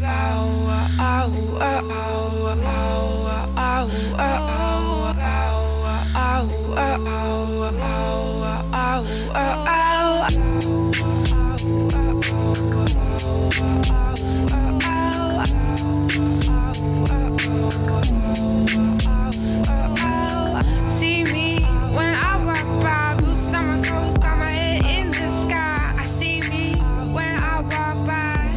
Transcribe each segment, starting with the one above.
See me when I walk by, boots on my toes, got my head in the sky. I see me when I walk by.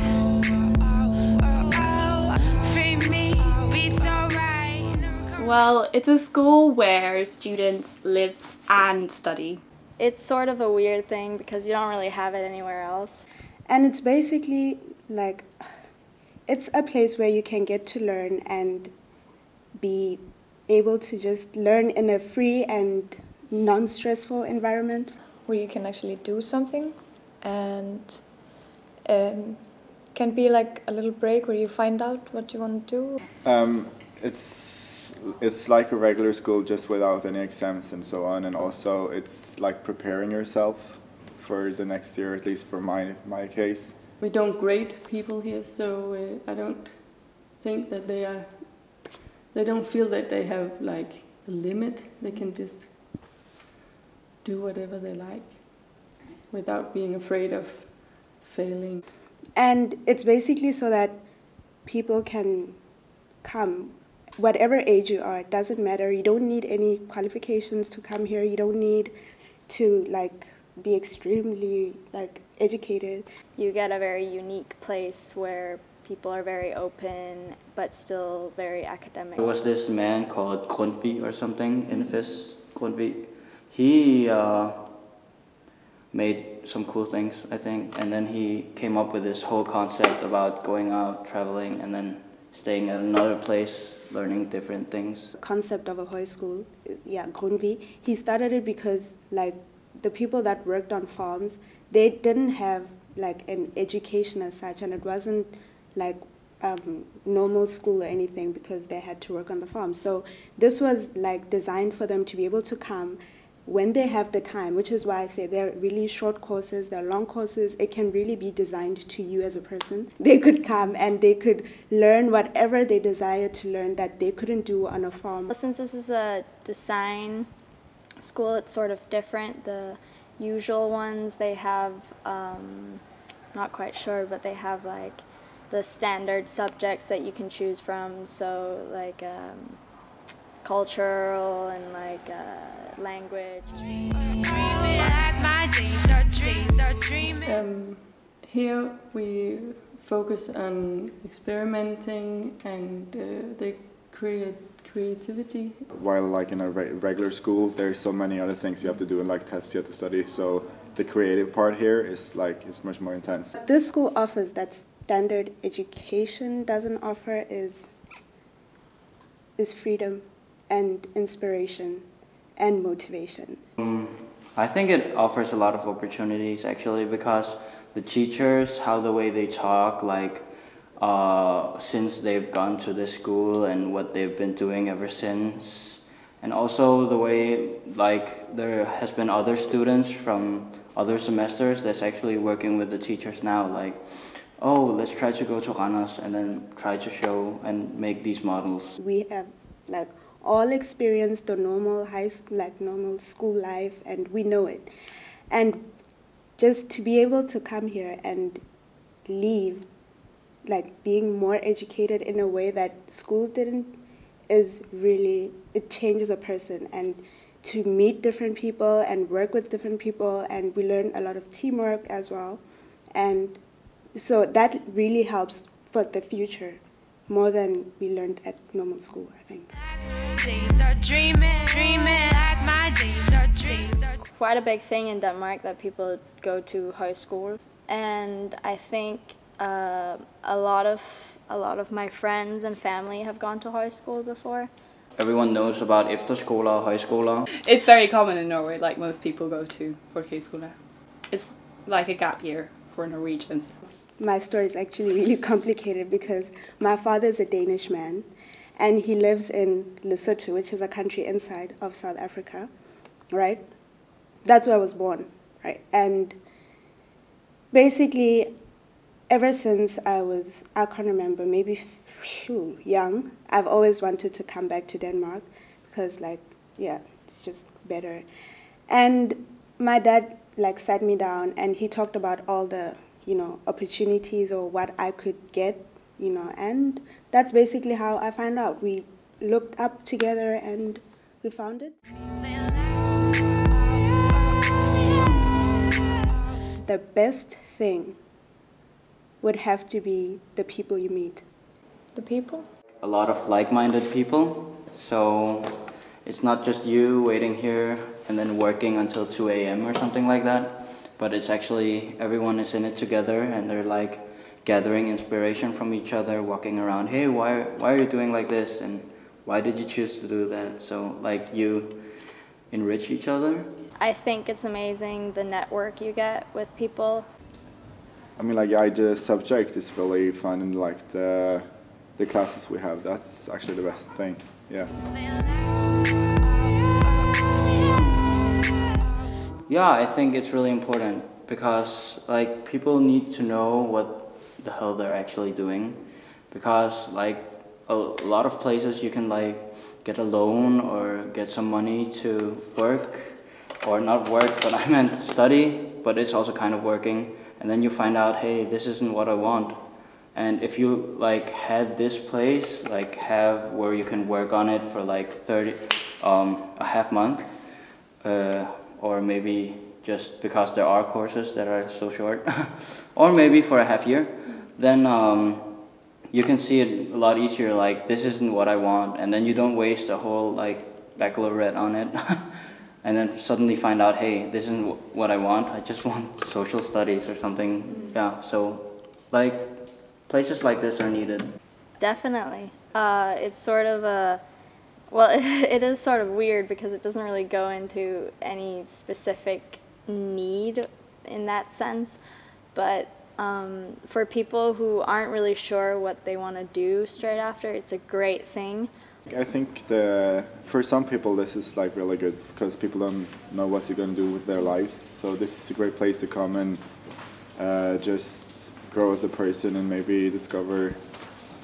Free me, beats alright. Well, it's a school where students live and study. It's sort of a weird thing because you don't really have it anywhere else. And it's basically like, it's a place where you can get to learn and be able to just learn in a free and non-stressful environment. Where you can actually do something and can be like a little break where you find out what you want to do. It's like a regular school just without any exams and so on, and also it's like preparing yourself for the next year, at least for my case. We don't grade people here, so I don't think that they don't feel that they have like a limit. They can just do whatever they like without being afraid of failing. And it's basically so that people can come, whatever age you are, it doesn't matter. You don't need any qualifications to come here. You don't need to like be extremely like educated. You get a very unique place where people are very open but still very academic. There was this man called Grundtvig or something, N.F.S Grundtvig. He made some cool things, I think, and then he came up with this whole concept about going out, traveling, and then staying at another place, learning different things. The concept of a Hojskøle, yeah, Grundtvig, he started it because like the people that worked on farms, they didn't have like an education as such, and it wasn't like normal school or anything because they had to work on the farm. So this was like designed for them to be able to come when they have the time, which is why I say they're really short courses, they're long courses. It can really be designed to you as a person. They could come and they could learn whatever they desire to learn that they couldn't do on a farm. Since this is a design school, it's sort of different. The usual ones, they have, not quite sure, but they have like the standard subjects that you can choose from, so like cultural and like language. Here we focus on experimenting and the creativity. While like in a regular school, there's so many other things you have to do and like tests you have to study, so the creative part here is like, it's much more intense. This school offers that standard education doesn't offer is freedom and inspiration and motivation. I think it offers a lot of opportunities actually, because the teachers, the way they talk, like since they've gone to this school and what they've been doing ever since, and also the way like there has been other students from other semesters that's actually working with the teachers now, like, oh, let's try to go to Randers and then try to show and make these models. We have like all experienced the normal normal school life, and we know it. And just to be able to come here and leave like being more educated in a way that school didn't is really, it changes a person. And to meet different people and work with different people, and we learn a lot of teamwork as well. And so that really helps for the future, more than we learned at normal school, I think. Quite a big thing in Denmark that people go to Hojskøle, and I think a lot of my friends and family have gone to Hojskøle before. Everyone knows about efterskoler, højskoler. It's very common in Norway, like most people go to Hojskøle. It's like a gap year for Norwegians. My story is actually really complicated because my father is a Danish man, and he lives in Lesotho, which is a country inside of South Africa, right? That's where I was born, right? And basically, ever since I can't remember, maybe young, I've always wanted to come back to Denmark because, like, yeah, it's just better. And my dad, like, sat me down and he talked about all the, opportunities or what I could get, and that's basically how I found out. We looked up together and we found it. The best thing would have to be the people you meet. The people? A lot of like-minded people, so it's not just you waiting here and then working until 2 a.m. or something like that, but it's actually everyone is in it together and they're like gathering inspiration from each other, walking around, hey, why are you doing like this, and why did you choose to do that? So like you enrich each other. I think it's amazing the network you get with people. I mean, like, yeah, the subject is really fun, and like the classes we have, that's actually the best thing. Yeah. Yeah, I think it's really important because like people need to know what the hell they're actually doing, because like a lot of places you can like get a loan or get some money to work, or not work, but I meant study, but it's also kind of working, and then you find out, hey, this isn't what I want. And if you like had this place, like have where you can work on it for like a half month, or maybe just because there are courses that are so short, or maybe for a half year, then you can see it a lot easier, like this isn't what I want, and then you don't waste a whole like baccalaureate on it, and then suddenly find out, hey, this isn't what I want, I just want social studies or something. Yeah, so like places like this are needed. Definitely. It's sort of a, well, it is sort of weird because it doesn't really go into any specific need in that sense, but for people who aren't really sure what they want to do straight after, it's a great thing. I think for some people this is like really good because people don't know what they're going to do with their lives, so this is a great place to come and just grow as a person and maybe discover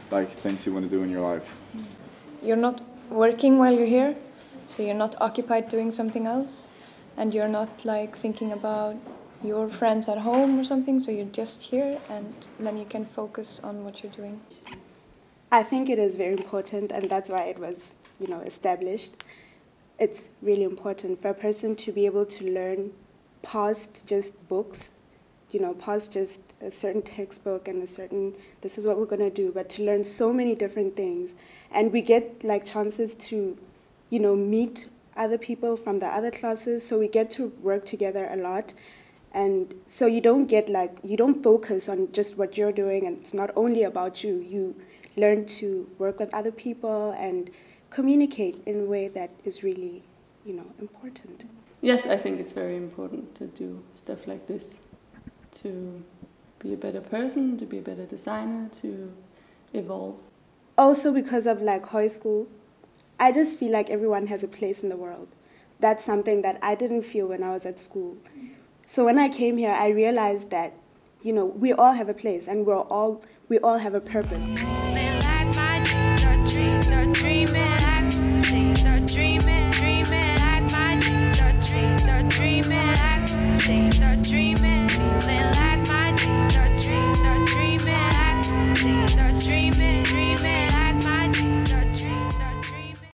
like things you want to do in your life. You're not working while you're here, so you're not occupied doing something else, and you're not like thinking about your friends at home or something, so you're just here and then you can focus on what you're doing. I think it is very important, and that's why it was, established. It's really important for a person to be able to learn past just books, past just a certain textbook and this is what we're going to do, but to learn so many different things. And we get like chances to, meet other people from the other classes, so we get to work together a lot. And so you don't focus on just what you're doing, and it's not only about you. You learn to work with other people and communicate in a way that is really, important. Yes, I think it's very important to do stuff like this, to be a better person, to be a better designer, to evolve. Also because of like Hojskøle, I just feel like everyone has a place in the world. That's something that I didn't feel when I was at school. So when I came here, I realized that, we all have a place and we all have a purpose.